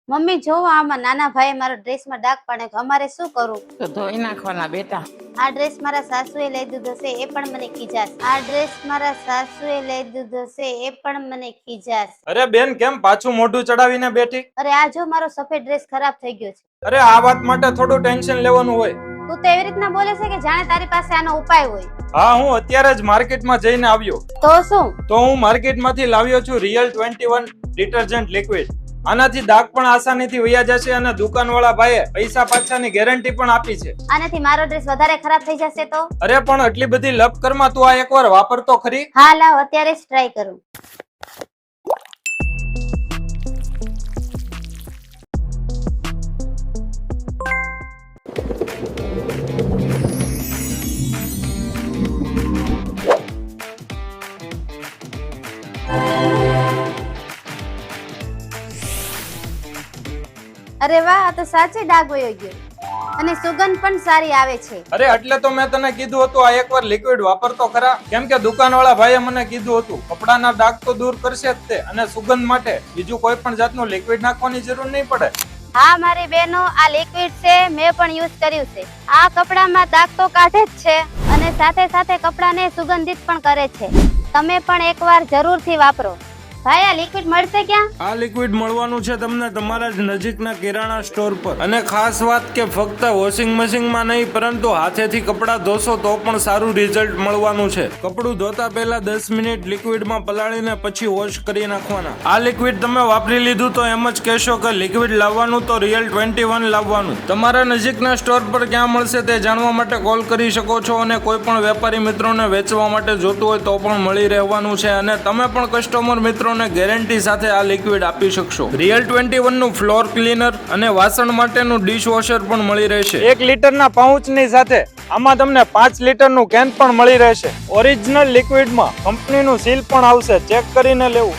Mummy જોવો આમાં નાના ભાઈએ મારો ડ્રેસમાં ડાઘ પાડ્યો, અમારે શું કરવું? તો ધોઈ નાખવાના બેટા. આ ડ્રેસ મારા સાસુએ લઈ દીધો છે એ પણ મને ખીજાશે. આ ડ્રેસ મારા સાસુએ લઈ દીધો છે એ પણ મને ખીજાશે. અરે બેન, કેમ પાછું મોઢું ચડાવીને બેઠી? અરે આ જો મારો સફેદ ડ્રેસ ખરાબ થઈ ગયો છે. અરે આ વાત માટે થોડું ટેન્શન લેવાનું હોય. તું તો એવી રીતના બોલે છે કે જાણે તારી પાસે આનો ઉપાય હોય. હા, હું અત્યારે જ માર્કેટમાં જઈને આવ્યો. તો શું? તો હું માર્કેટમાંથી લાવ્યો છું રિયલ 21 ડિટર્જન્ટ લિક્વિડ. આનાથી ડાઘ પણ આસાનીથી વયા જશે અને દુકાનવાળા ભાઈએ પૈસા પાછાની ગેરંટી પણ આપી છે. આનાથી મારો ડ્રેસ વધારે ખરાબ થઈ જશે તો? અરે પણ આટલી બધી લપ કરમાં તું આ એકવાર વાપરતો ખરી. હા લાવ અત્યારે જ ટ્રાય કરું. અરે વાહ, આ તો સાચે ડાઘ વયો ગયો અને સુગંધ પણ સારી આવે છે. અરે એટલે તો મેં તને કીધું હતું આ એકવાર લિક્વિડ વાપરતો ખરા. કેમ કે દુકાનવાળા ભાઈએ મને કીધું હતું કપડાના ડાઘ તો દૂર કરશે જ તે, અને સુગંધ માટે બીજું કોઈ પણ જાતનું લિક્વિડ નાખવાની જરૂર નહીં પડે. હા મારી બહેનો, આ લિક્વિડ છે, મેં પણ યુઝ કર્યું છે. આ કપડામાં ડાઘ તો કાઢે જ છે અને સાથે સાથે કપડાને સુગંધિત પણ કરે છે. તમે પણ એકવાર જરૂરથી વાપરો. ભાઈ આ લિક્વિડ મળશે ક્યાં? આ લિક્વિડ મળવાનું છે તમને તમારા જ નજીકના કિરાણા સ્ટોર પર. અને ખાસ વાત કે ફક્ત વોશિંગ મશીનમાં નહીં પરંતુ હાથેથી કપડાં ધોશો તો પણ સારું રિઝલ્ટ મળવાનું છે. કપડું ધોતા પહેલા 10 મિનિટ લિક્વિડમાં પલાળીને પછી વોશ કરી નાખવાના. આ લિક્વિડ તમે વાપરી લીધું તો એમ જ કહેશો કે લિક્વિડ લાવવાનું તો રિયલ 21 લાવવાનું. તમારા નજીકના સ્ટોર પર ક્યાં મળશે તે જાણવા માટે કોલ કરી શકો છો, અને કોઈ પણ વેપારી મિત્રોને વેચવા માટે જોતું હોય તો પણ મળી રહેવાનું છે. અને તમે પણ કસ્ટમર મિત્રો ગેરંટી સાથે આ લિક્વિડ આપી શકશો. રિયલ 21 નું ફ્લોર ક્લીનર અને વાસણ માટેનું ડિશ વોશર પણ મળી રહેશે. 1 લીટરના પાઉચની સાથે આમાં તમને 5 લીટરનું કેન પણ મળી રહેશે. ઓરિજિનલ લિક્વિડમાં કંપનીનું સીલ પણ આવશે, ચેક કરીને લેવું.